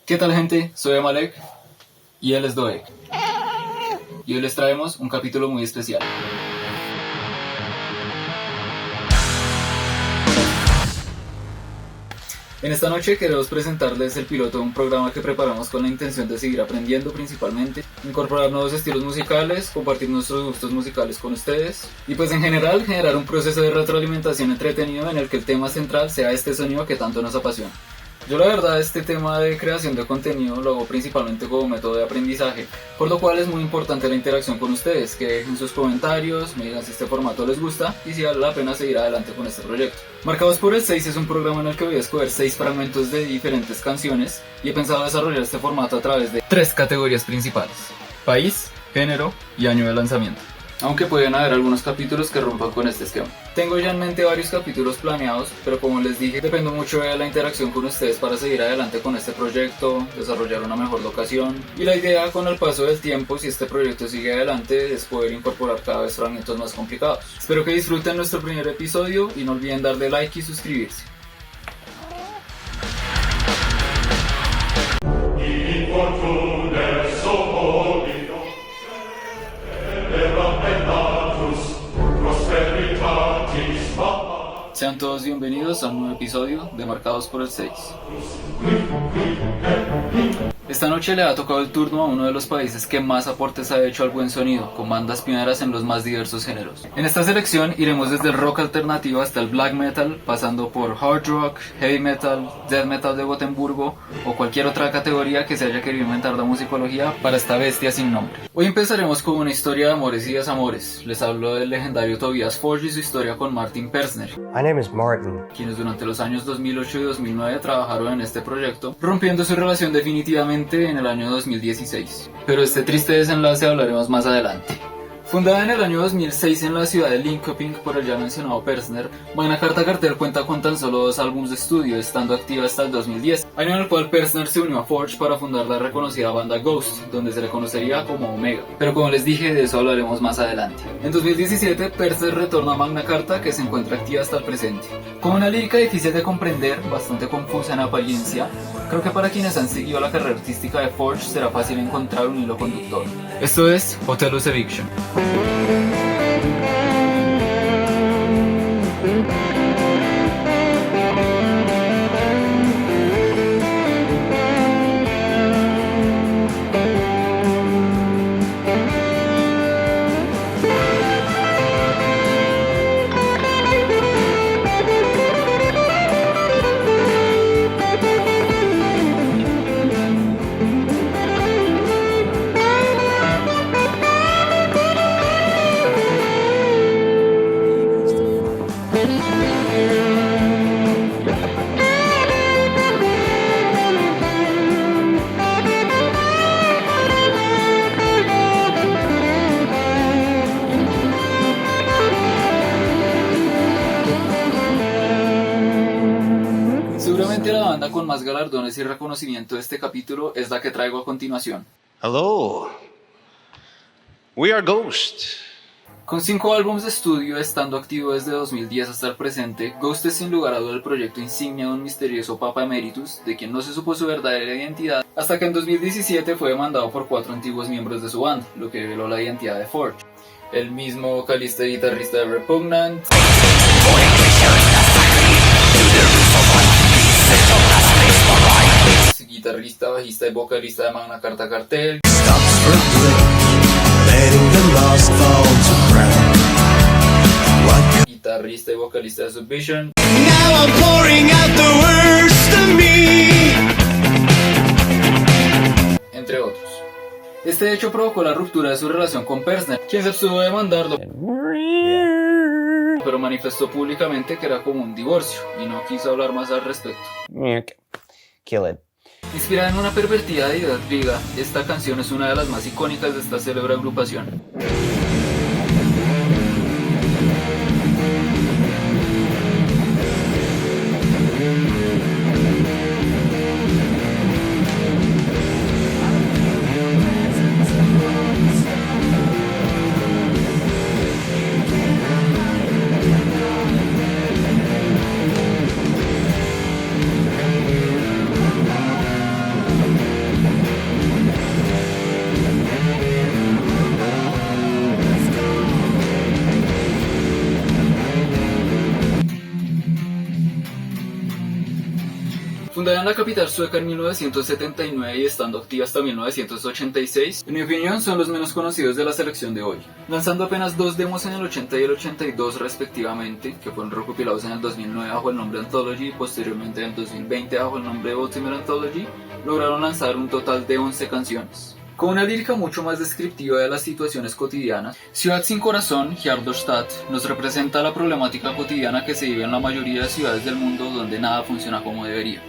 ¿Qué tal, gente? Soy Amalek y él es Doeg. Y hoy les traemos un capítulo muy especial. En esta noche queremos presentarles el piloto de un programa que preparamos con la intención de seguir aprendiendo principalmente, incorporar nuevos estilos musicales, compartir nuestros gustos musicales con ustedes y pues en general generar un proceso de retroalimentación entretenido en el que el tema central sea este sonido que tanto nos apasiona. Yo la verdad este tema de creación de contenido lo hago principalmente como método de aprendizaje, por lo cual es muy importante la interacción con ustedes, que dejen sus comentarios, me digan si este formato les gusta y si vale la pena seguir adelante con este proyecto. Marcados por el 6 es un programa en el que voy a escoger 6 fragmentos de diferentes canciones y he pensado desarrollar este formato a través de 3 categorías principales: país, género y año de lanzamiento. Aunque pueden haber algunos capítulos que rompan con este esquema. Tengo ya en mente varios capítulos planeados, pero como les dije, dependo mucho de la interacción con ustedes para seguir adelante con este proyecto, desarrollar una mejor locación. Y la idea con el paso del tiempo, si este proyecto sigue adelante, es poder incorporar cada vez fragmentos más complicados. Espero que disfruten nuestro primer episodio y no olviden darle like y suscribirse. Sean todos bienvenidos a un nuevo episodio de Marcados por el 6. Esta noche le ha tocado el turno a uno de los países que más aportes ha hecho al buen sonido, con bandas pioneras en los más diversos géneros. En esta selección iremos desde el rock alternativo hasta el black metal, pasando por hard rock, heavy metal, death metal de Gotemburgo o cualquier otra categoría que se haya querido inventar la musicología para esta bestia sin nombre. Hoy empezaremos con una historia de amores y desamores. Les hablo del legendario Tobias Forge y su historia con Martin Persner. My name is Martin. Quienes durante los años 2008 y 2009 trabajaron en este proyecto, rompiendo su relación definitivamente en el año 2016. Pero este triste desenlace hablaremos más adelante. Fundada en el año 2006 en la ciudad de Linköping por el ya mencionado Persner, Magna Carta Cartel cuenta con tan solo 2 álbumes de estudio, estando activa hasta el 2010, año en el cual Persner se unió a Forge para fundar la reconocida banda Ghost, donde se le conocería como Omega. Pero como les dije, de eso hablaremos más adelante. En 2017, Persner retorna a Magna Carta, que se encuentra activa hasta el presente. Con una lírica difícil de comprender, bastante confusa en apariencia, creo que para quienes han seguido la carrera artística de Forge será fácil encontrar un hilo conductor. Esto es Hotelus Eviction. Seguramente la banda con más galardones y reconocimiento de este capítulo es la que traigo a continuación. Hello, we are Ghost. Con 5 álbumes de estudio, estando activo desde 2010 hasta el presente, Ghost es sin lugar a duda el proyecto insignia de un misterioso Papa Emeritus, de quien no se supo su verdadera identidad, hasta que en 2017 fue demandado por 4 antiguos miembros de su banda, lo que reveló la identidad de Forge. El mismo vocalista y guitarrista de Repugnant, guitarrista, bajista y vocalista de Magna Carta Cartel, guitarrista y vocalista de Subvision, entre otros. Este hecho provocó la ruptura de su relación con Persner, quien se abstuvo de demandarlo, pero manifestó públicamente que era como un divorcio y no quiso hablar más al respecto. Kill it. Inspirada en una pervertida deidad griega, esta canción es una de las más icónicas de esta célebre agrupación. Fundada en la capital sueca en 1979 y estando activa hasta 1986, en mi opinión son los menos conocidos de la selección de hoy, lanzando apenas 2 demos en el 80 y el 82 respectivamente, que fueron recopilados en el 2009 bajo el nombre Anthology y posteriormente en el 2020 bajo el nombre Ultimate Anthology. Lograron lanzar un total de 11 canciones. Con una lírica mucho más descriptiva de las situaciones cotidianas, Ciudad sin Corazón, Hjartstadt, nos representa la problemática cotidiana que se vive en la mayoría de ciudades del mundo donde nada funciona como debería.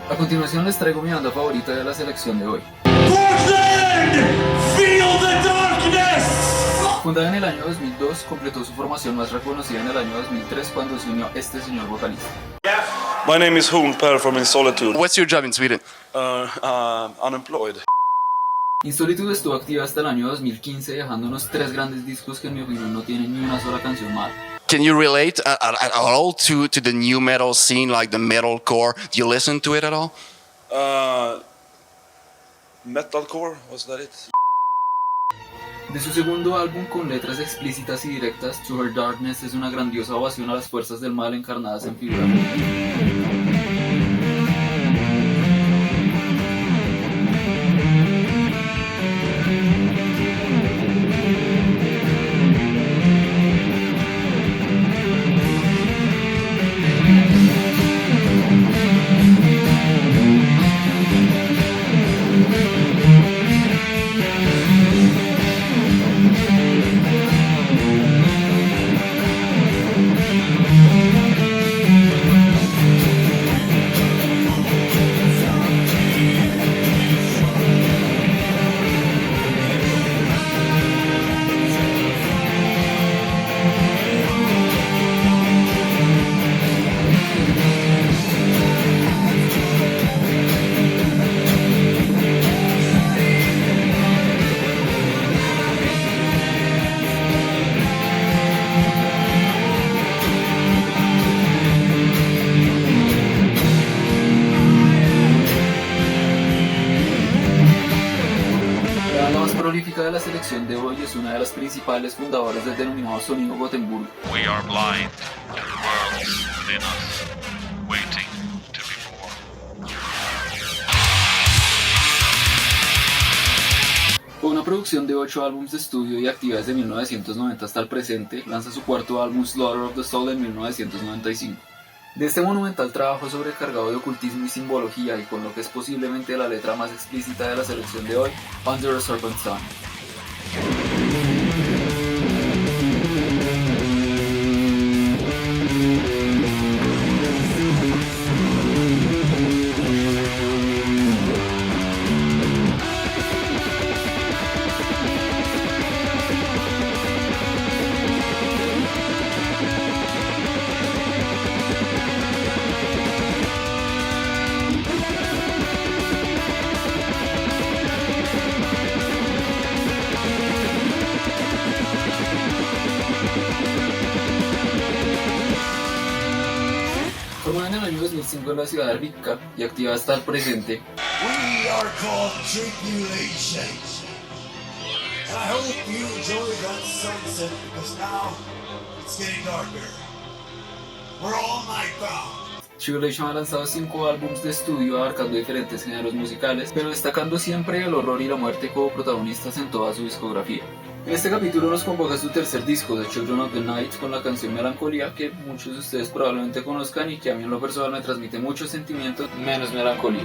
A continuación les traigo mi banda favorita de la selección de hoy. Fundada en el año 2002, completó su formación más reconocida en el año 2003 cuando se unió este señor vocalista. My name is Hornper from In Solitude. What's your job in Sweden? Unemployed. In Solitude estuvo activa hasta el año 2015, dejando unos 3 grandes discos que en mi opinión no tienen ni una sola canción mala. Can you relate at all to the new metal scene, like the metalcore? Do you listen to it at all? Metalcore, was that it? De su segundo álbum con letras explícitas y directas, To Her Darkness es una grandiosa ovación a las fuerzas del mal encarnadas en figuras. Prolífica de la selección de hoy es una de las principales fundadoras del denominado sonido Gotemburgo. We are blind, and the world is within us, waiting to be born. Con una producción de 8 álbumes de estudio y activa desde 1990 hasta el presente, lanza su cuarto álbum Slaughter of the Soul en 1995. De este monumental trabajo sobrecargado de ocultismo y simbología y con lo que es posiblemente la letra más explícita de la selección de hoy, Under a Serpent's Sun. Formada en el año 2005 en la ciudad de Arvika y activa hasta el presente. We are called Tribulation. And I hope you enjoy that sunset because now it's getting darker. We're all nightbound. Tribulation ha lanzado 5 álbumes de estudio abarcando diferentes géneros musicales, pero destacando siempre el horror y la muerte como protagonistas en toda su discografía. En este capítulo nos convoca su tercer disco, The Children of the Night, con la canción Melancolía, que muchos de ustedes probablemente conozcan y que a mí en lo personal me transmite muchos sentimientos, menos melancolía.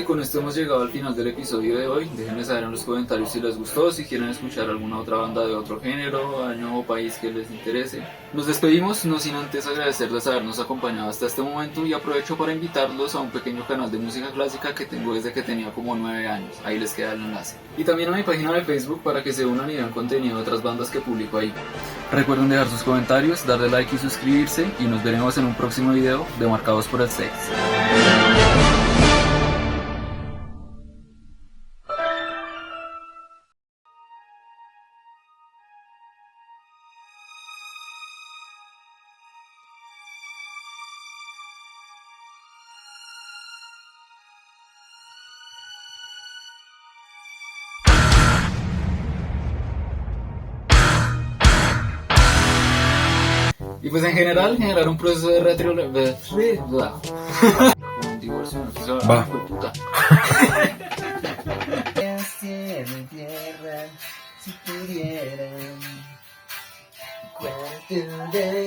Con esto hemos llegado al final del episodio de hoy. Déjenme saber en los comentarios si les gustó, si quieren escuchar alguna otra banda de otro género, año o país que les interese. Nos despedimos, no sin antes agradecerles habernos acompañado hasta este momento y aprovecho para invitarlos a un pequeño canal de música clásica que tengo desde que tenía como 9 años. Ahí les queda el enlace. Y también a mi página de Facebook para que se unan y vean contenido de otras bandas que publico ahí. Recuerden dejar sus comentarios, darle like y suscribirse y nos veremos en un próximo video de Marcados por el Sex. Y pues en general, generar un proceso de un divorcio, Va. puta. Cielo y tierra, si pudieran, cuánto de